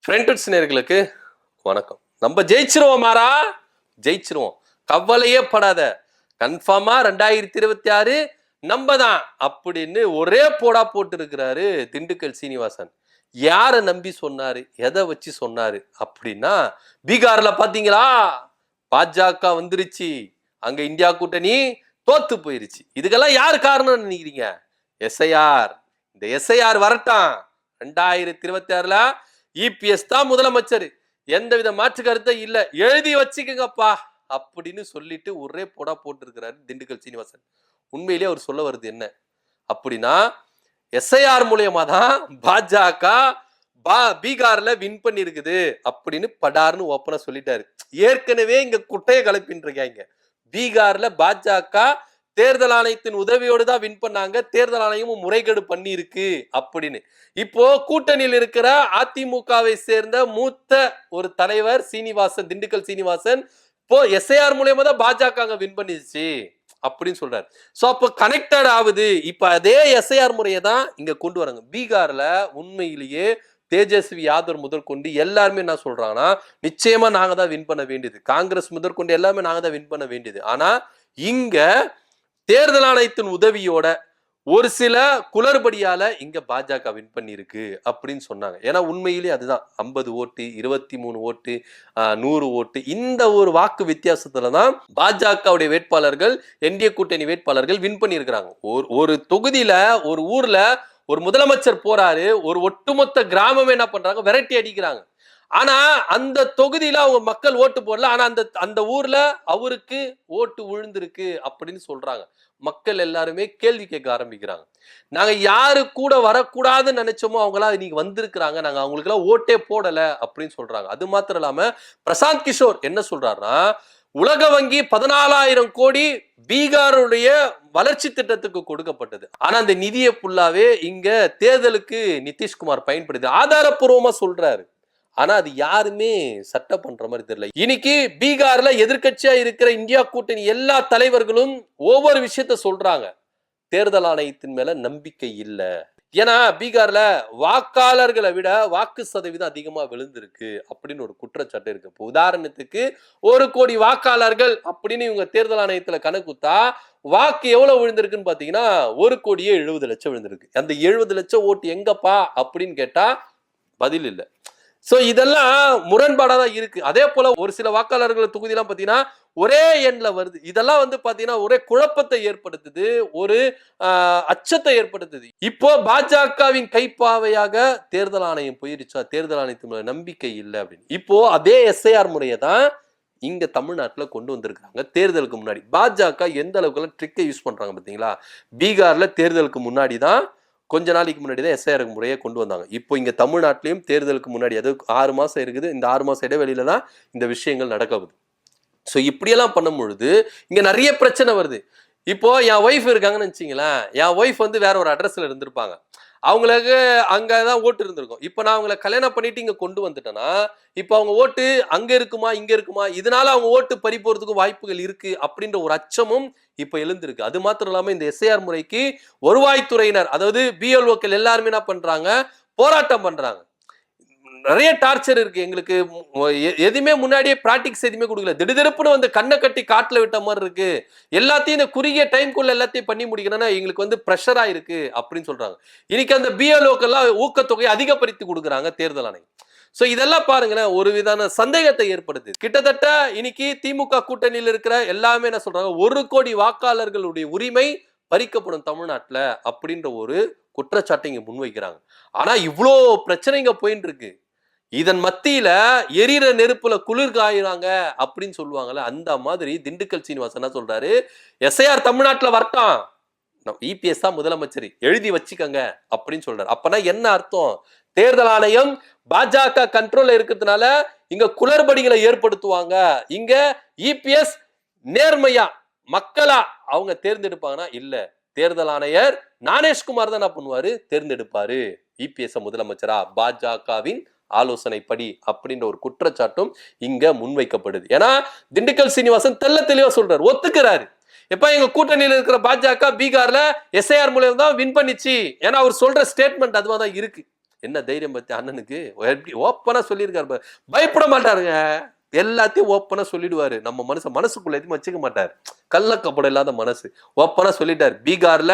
Friends நேயர்களுக்கு வணக்கம். நம்ம ஜெயிச்சிருவோம் மாறா, ஜெயிச்சிருவோம், கவலையே படாத, கன்ஃபார்மா 2026 நம்ம தான் அப்படின்னு ஒரே போடா போட்டு இருக்கிறாரு திண்டுக்கல் சீனிவாசன். யாரை நம்பி சொன்னாரு, எதை வச்சு சொன்னாரு அப்படின்னா, பீகார்ல பாத்தீங்களா பாஜக வந்துருச்சு, அங்க இந்தியா கூட்டணி தோத்து போயிருச்சு. இதுக்கெல்லாம் யாரு காரணம் நினைக்கிறீங்க? எஸ்ஐஆர். இந்த எஸ்ஐஆர் வரட்டான் 2026ல இபிஎஸ் தான் முதலமைச்சர், எந்தவித மாற்று கருத்தை இல்ல, எழுதி வச்சுக்கங்கப்பா அப்படின்னு சொல்லிட்டு ஒரே போடா போட்டு இருக்கிறாரு திண்டுக்கல் சீனிவாசன். உண்மையிலேயே அவர் சொல்ல வருது என்ன அப்படின்னா, எஸ்ஐஆர் மூலியமா தான் பாஜக பீகார்ல வின் பண்ணி இருக்குது அப்படின்னு படார்னு ஓப்பனா சொல்லிட்டாரு. ஏற்கனவே இங்க குட்டையை கலப்பின்றிருக்காங்க. பீகார்ல பாஜக தேர்தல் ஆணையத்தின் உதவியோடு தான் வின் பண்ணாங்க, தேர்தல் ஆணையமும் முறைகேடு பண்ணி இருக்கு அப்படின்னு. இப்போ கூட்டணியில் இருக்கிற அதிமுகவை சேர்ந்த மூத்த ஒரு தலைவர் சீனிவாசன், திண்டுக்கல் சீனிவாசன், இப்போ எஸ்ஐஆர் மூலியமா தான் பாஜக வின் பண்ணிருச்சு அப்படின்னு சொல்றாரு. சோ அப்போ கனெக்டட் ஆகுது. இப்ப அதே எஸ்ஐஆர் முறையை தான் இங்க கொண்டு வராங்க. பீகார்ல உண்மையிலேயே தேஜஸ்வி யாதவ் முதற்கொண்டு எல்லாருமே என்ன சொல்றாங்கன்னா, நிச்சயமா நாங்க தான் வின் பண்ண வேண்டியது, காங்கிரஸ் முதற்கொண்டு எல்லாமே நாங்க தான் வின் பண்ண வேண்டியது. ஆனா இங்க தேர்தல் ஆணையத்தின் உதவியோட ஒரு சில குளறுபடியால இங்க பாஜக வின் பண்ணி இருக்கு அப்படின்னு சொன்னாங்க. ஏன்னா உண்மையிலேயே அதுதான் 50 ஓட்டு, 23 ஓட்டு, 100 ஓட்டு, இந்த ஒரு வாக்கு வித்தியாசத்துலதான் பாஜகவுடைய வேட்பாளர்கள், என்டிஏ கூட்டணி வேட்பாளர்கள் வின் பண்ணி இருக்கிறாங்க. ஒரு தொகுதியில, ஒரு ஊர்ல ஒரு முதலமைச்சர் போறாரு, ஒரு ஒட்டுமொத்த கிராமம் என்ன பண்றாங்க, விரட்டி அடிக்கிறாங்க. ஆனா அந்த தொகுதியில அவங்க மக்கள் ஓட்டு போடல, ஆனா அந்த ஊர்ல அவருக்கு ஓட்டு விழுந்திருக்கு அப்படின்னு சொல்றாங்க. மக்கள் எல்லாருமே கேள்வி கேட்க ஆரம்பிக்கிறாங்க. நாங்க யாரு கூட வரக்கூடாதுன்னு நினைச்சோமோ அவங்களா இன்னைக்கு வந்திருக்கிறாங்க, நாங்க அவங்களுக்கு எல்லாம் ஓட்டே போடல அப்படின்னு சொல்றாங்க. அது மாத்திரம் இல்லாம பிரசாந்த் கிஷோர் என்ன சொல்றாருன்னா, உலக வங்கி 14,000 கோடி பீகாருடைய வளர்ச்சி திட்டத்துக்கு கொடுக்கப்பட்டது. ஆனா அந்த நிதியை ஃபுல்லாவே இங்க தேர்தலுக்கு நிதிஷ்குமார் பயன்படுத்தி ஆதாரப்பூர்வமா சொல்றாரு. ஆனா அது யாருமே சட்டம் பண்ற மாதிரி தெரியல. இன்னைக்கு பீகார்ல எதிர்கட்சியா இருக்கிற இந்தியா கூட்டணி எல்லா தலைவர்களும் ஒவ்வொரு விஷயத்த சொல்றாங்க. தேர்தல் ஆணையத்தின் மேல நம்பிக்கை இல்ல. ஏன்னா பீகார்ல வாக்காளர்களை விட வாக்கு சதவீதம் அதிகமா விழுந்திருக்கு அப்படின்னு ஒரு குற்றச்சாட்டு இருக்கு. இப்போ உதாரணத்துக்கு 1 கோடி வாக்காளர்கள் அப்படின்னு இவங்க தேர்தல் ஆணையத்துல கணக்குத்தா வாக்கு எவ்வளவு விழுந்திருக்குன்னு பாத்தீங்கன்னா 1,70,00,000 விழுந்திருக்கு. அந்த 70 லட்சம் ஓட்டு எங்கப்பா அப்படின்னு கேட்டா பதில் இல்லை. சோ இதெல்லாம் முரண்பாடா தான் இருக்கு. அதே போல ஒரு சில வாக்காளர்கள் தொகுதியெல்லாம் பாத்தீங்கன்னா ஒரே எண்ணில் வருது. இதெல்லாம் வந்து பாத்தீங்கன்னா ஒரே குழப்பத்தை ஏற்படுத்துது, ஒரு அச்சத்தை ஏற்படுத்துது. இப்போ பாஜகவின் கைப்பாவையாக தேர்தல் ஆணையம் போயிருச்சா, தேர்தல் ஆணையத்தின் நம்பிக்கை இல்லை அப்படின்னு. இப்போ அதே எஸ்ஐஆர் முறையை தான் இங்க தமிழ்நாட்டுல கொண்டு வந்திருக்காங்க. தேர்தலுக்கு முன்னாடி பாஜக எந்த அளவுக்கு ட்ரிக்கை யூஸ் பண்றாங்க பாத்தீங்களா. பீகார்ல தேர்தலுக்கு முன்னாடி தான், கொஞ்ச நாளைக்கு முன்னாடி தான் எஸ்ஐஆர் முறையை கொண்டு வந்தாங்க. இப்போ இங்க தமிழ்நாட்டிலையும் தேர்தலுக்கு முன்னாடி, அது 6 மாசம் இருக்குது, இந்த 6 மாசம் இடைவெளியில தான் இந்த விஷயங்கள் நடக்குது. ஸோ இப்படியெல்லாம் பண்ணும் பொழுது இங்க நிறைய பிரச்சனை வருது. இப்போ என் ஒய்ஃப் இருக்காங்கன்னு வச்சுங்களேன், என் ஒய்ஃப் வந்து வேற ஒரு அட்ரஸ்ல இருந்திருப்பாங்க, அவங்களுக்கு அங்கதான் ஓட்டு இருந்திருக்கும். இப்ப நான் அவங்களை கல்யாணம் பண்ணிட்டு இங்க கொண்டு வந்துட்டேன்னா, இப்ப அவங்க ஓட்டு அங்க இருக்குமா இங்க இருக்குமா, இதனால அவங்க ஓட்டு பறி போறதுக்கு வாய்ப்புகள் இருக்கு அப்படின்ற ஒரு அச்சமும் இப்ப எழுந்திருக்கு. அது மாத்திரம் இல்லாம இந்த எஸ்ஐஆர் முறைக்கு வருவாய்த்துறையினர், அதாவது பிஎல்ஓக்கள் எல்லாருமே என்ன பண்றாங்க, போராட்டம் பண்றாங்க. நிறைய டார்ச்சர் இருக்கு எங்களுக்கு, எதுவுமே முன்னாடியே பிராக்டிக்ஸ் எதுவுமே கொடுக்கல, திடுதிடுப்புன்னு வந்து கண்ணை கட்டி காட்டுல விட்ட மாதிரி இருக்கு, எல்லாத்தையும் இந்த குறுகிய டைம்குள்ள எல்லாத்தையும் பண்ணி முடிக்கணும்னா எங்களுக்கு வந்து ப்ரெஷரா இருக்கு அப்படின்னு சொல்றாங்க. இன்னைக்கு அந்த பிஎல்ஓக்கெல்லாம் ஊக்கத்தொகை அதிகப்படுத்தி கொடுக்குறாங்க தேர்தல் ஆணையம். சோ இதெல்லாம் பாருங்களேன், ஒரு விதமான சந்தேகத்தை ஏற்படுது. கிட்டத்தட்ட இன்னைக்கு திமுக கூட்டணியில் இருக்கிற எல்லாமே என்ன சொல்றாங்க, 1 கோடி வாக்காளர்களுடைய உரிமை பறிக்கப்படும் தமிழ்நாட்டுல அப்படின்ற ஒரு குற்றச்சாட்டை இங்க முன்வைக்கிறாங்க. ஆனா இவ்வளோ பிரச்சனை இங்க போயிட்டு இருக்கு. இதன் மத்தியில எரியிற நெருப்புல குளிர் காயுறாங்க அப்படின்னு சொல்லுவாங்கல்ல, அந்த மாதிரி திண்டுக்கல் சீனிவாசன் என்ன சொல்றாரு, எஸ்ஐஆர் தமிழ்நாட்டுல வரட்டும், இபிஎஸ் தான் முதலமைச்சர், எழுதி வச்சுக்கங்க அப்படின்னு சொல்றாரு. அப்பனா என்ன அர்த்தம், தேர்தல் ஆணையம் பாஜக கண்ட்ரோல்ல இருக்கிறதுனால இங்க குளறுபடிகளை ஏற்படுத்துவாங்க, இங்க இபிஎஸ் நேர்மையா மக்களா அவங்க தேர்ந்தெடுப்பாங்கன்னா இல்ல, தேர்தல் ஆணையர் ஞானேஷ்குமார் தான் என்ன பண்ணுவாரு, தேர்ந்தெடுப்பாரு இபிஎஸ் முதலமைச்சரா பாஜகவின் ஆலோசனைப்படி அப்படின்ற ஒரு குற்றச்சாட்டும் இங்க முன்வைக்கப்படுது. ஏன்னா திண்டுக்கல் சீனிவாசன் தெல்ல தெளிவா சொல்றாரு, ஒத்துக்கிறாரு. எப்ப எங்க கூட்டணியில் இருக்கிற பாஜக பீகார்ல எஸ்ஐஆர் மூலம் தான் வின் பண்ணிச்சு, ஏன்னா அவர் சொல்ற ஸ்டேட்மெண்ட் அதுவா தான் இருக்கு. என்ன தைரியம் பத்தி அண்ணனுக்கு எப்படி ஓப்பனா சொல்லியிருக்காரு, பயப்பட மாட்டாருங்க, எல்லாத்தையும் ஓப்பனா சொல்லிடுவாரு. நம்ம மனசுக்குள்ள எதுவும் வச்சுக்க மாட்டாரு, கள்ளக்கப்படம் இல்லாத மனசு. ஓப்பனா சொல்லிட்டாரு, பீகார்ல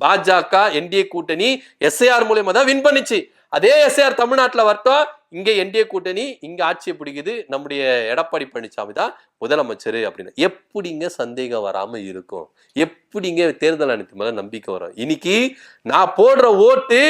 பாஜக என்டிஏ கூட்டணி எஸ்ஐஆர் மூலியமா தான் வின் பண்ணிச்சு. அதே எஸ்ஐஆர் தமிழ்நாட்டுல வரட்டும், இங்க என்டிஏ கூட்டணி இங்க ஆட்சியை பிடிக்குது, நம்முடைய எடப்பாடி பழனிசாமி தான் முதலமைச்சர் அப்படின்னு. எப்படிங்க சந்தேகம் வராம இருக்கும்? எப்படிங்க தேர்தல் ஆணையத்து மேல நம்பிக்கை வரும்? இன்னைக்கு நான் போடுற ஓட்டு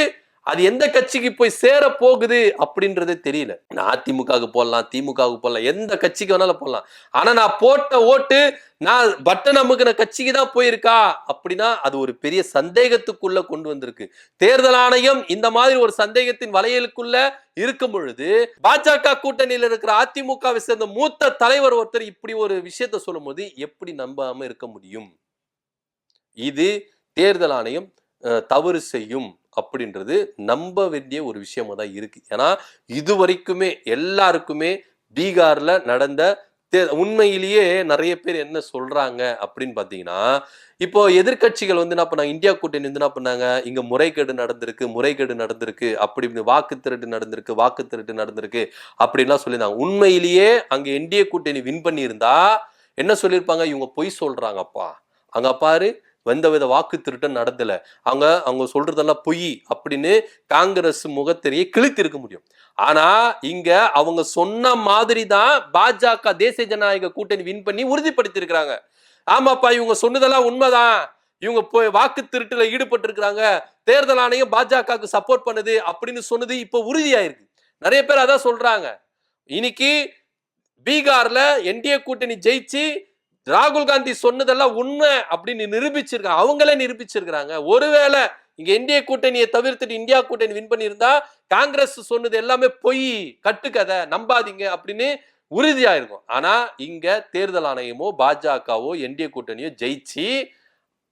அது எந்த கட்சிக்கு போய் சேர போகுது அப்படின்றதே தெரியல. நான் அதிமுகவுக்கு போடலாம், திமுகவுக்கு போடலாம், எந்த கட்சிக்கு வேணாலும் போடலாம். ஆனா நான் போட்ட ஓட்டு நான் பட்டன் அமுக்கின கட்சிக்கு தான் போயிருக்கா அப்படின்னா அது ஒரு பெரிய சந்தேகத்துக்குள்ள கொண்டு வந்திருக்கு. தேர்தல் ஆணையம் இந்த மாதிரி ஒரு சந்தேகத்தின் வளையலுக்குள்ள இருக்கும் பொழுது பாஜக கூட்டணியில் இருக்கிற அதிமுகவை சேர்ந்த மூத்த தலைவர் ஒருத்தர் இப்படி ஒரு விஷயத்த சொல்லும் போது எப்படி நம்பாம இருக்க முடியும்? இது தேர்தல் ஆணையம் தவறு செய்யும் அப்படின்றது நம்ப வேண்டிய ஒரு விஷயமா தான் இருக்கு. ஏன்னா இது வரைக்குமே எல்லாருக்குமே பீகார்ல நடந்த உண்மையிலேயே நிறைய பேர் என்ன சொல்றாங்க அப்படின்னு பாத்தீங்கன்னா, இப்போ எதிர்கட்சிகள் வந்து என்ன பண்ணாங்க, இந்தியா கூட்டணி வந்து என்ன பண்ணாங்க, இங்க முறைகேடு நடந்திருக்கு அப்படி வாக்கு திருட்டு நடந்திருக்கு அப்படின்லாம் சொல்லியிருந்தாங்க. உண்மையிலேயே அங்க என்டிஏ கூட்டணி வின் பண்ணி இருந்தா என்ன சொல்லியிருப்பாங்க, இவங்க பொய் சொல்றாங்கப்பா, அங்க பாரு எந்தவித வாக்கு திருட்டும் நடந்தல, அவங்க சொல்றதெல்லாம் பொய் அப்படின்னு காங்கிரஸ் முகத்திரையை கிழித்து இருக்க முடியும். ஆனா இங்க அவங்க சொன்ன மாதிரி தான் பாஜக தேசிய ஜனநாயக கூட்டணி வின் பண்ணி உறுதிப்படுத்தி இருக்கிறாங்க. ஆமாப்பா இவங்க சொன்னதெல்லாம் உண்மைதான், இவங்க போய் வாக்கு திருட்டுல ஈடுபட்டு இருக்கிறாங்க, தேர்தல் ஆணையம் பாஜகவுக்கு சப்போர்ட் பண்ணுது அப்படின்னு சொன்னது இப்ப உறுதியாயிருக்கு. நிறைய பேர் அதான் சொல்றாங்க. இன்னைக்கு பீகார்ல என்டிஏ கூட்டணி ஜெயிச்சு ராகுல் காந்தி சொன்னதெல்லாம் உண்மை அப்படின்னு நிரூபிச்சிருக்காங்க, அவங்களே நிரூபிச்சிருக்காங்க. ஒருவேளை இங்க என்டிஏ கூட்டணியை தவிர்த்துட்டு இந்தியா கூட்டணி வின் பண்ணியிருந்தா காங்கிரஸ் சொன்னது எல்லாமே பொய், கட்டுக்கதை, நம்பாதீங்க அப்படின்னு உறுதியா இருக்கும். ஆனா இங்க தேர்தல் ஆணையமோ பாஜகவோ என்டிஏ கூட்டணியோ ஜெயிச்சு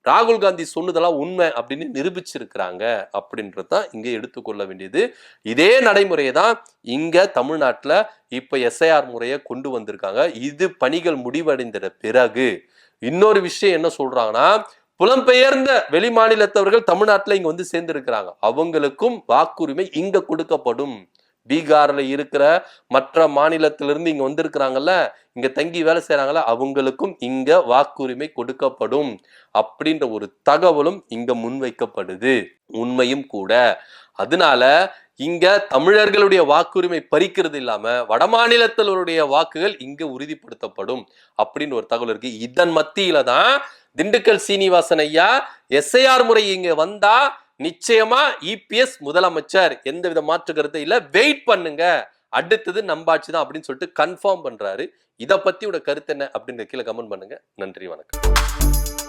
ராகுல் காந்தி சொன்னதெல்லாம் உண்மை அப்படின்னு நிரூபிச்சிருக்கிறாங்க அப்படின்றதான் இங்க எடுத்துக்கொள்ள வேண்டியது. இதே நடைமுறையை தான் இங்க தமிழ்நாட்டுல இப்ப எஸ்ஐஆர் முறையை கொண்டு வந்திருக்காங்க. இது பணிகள் முடிவடைந்த பிறகு இன்னொரு விஷயம் என்ன சொல்றாங்கன்னா, புலம்பெயர்ந்த வெளி மாநிலத்தவர்கள் தமிழ்நாட்டுல இங்க வந்து சேர்ந்து இருக்கிறாங்க, அவங்களுக்கும் வாக்குரிமை இங்க கொடுக்கப்படும். பீகார்ல இருக்கிற மற்ற மாநிலத்திலிருந்து இங்க வந்திருக்கிறாங்கல்ல, இங்க தங்கி வேலை செய்யறாங்கல்ல, அவங்களுக்கும் இங்க வாக்குரிமை கொடுக்கப்படும் அப்படின்ற ஒரு தகவலும் இங்க முன்வைக்கப்படுது. உண்மையும் கூட. அதனால இங்க தமிழர்களுடைய வாக்குரிமை பறிக்கிறது இல்லாம வடமாநிலத்திலுடைய வாக்குகள் இங்க உறுதிப்படுத்தப்படும் அப்படின்னு ஒரு தகவல் இருக்கு. இதன் மத்தியில தான் திண்டுக்கல் சீனிவாசன் ஐயா எஸ்ஐஆர் முறை இங்க வந்தா நிச்சயமா இபிஎஸ் முதலமைச்சர், எந்தவித மாற்று கருத்து இல்ல, வெயிட் பண்ணுங்க, அடுத்தது நம்பாட்சி தான் அப்படின்னு சொல்லிட்டு கன்ஃபார்ம் பண்றாரு. இதை பத்தியோட கருத்து என்ன அப்படின்ற கீழே கமெண்ட் பண்ணுங்க. நன்றி, வணக்கம்.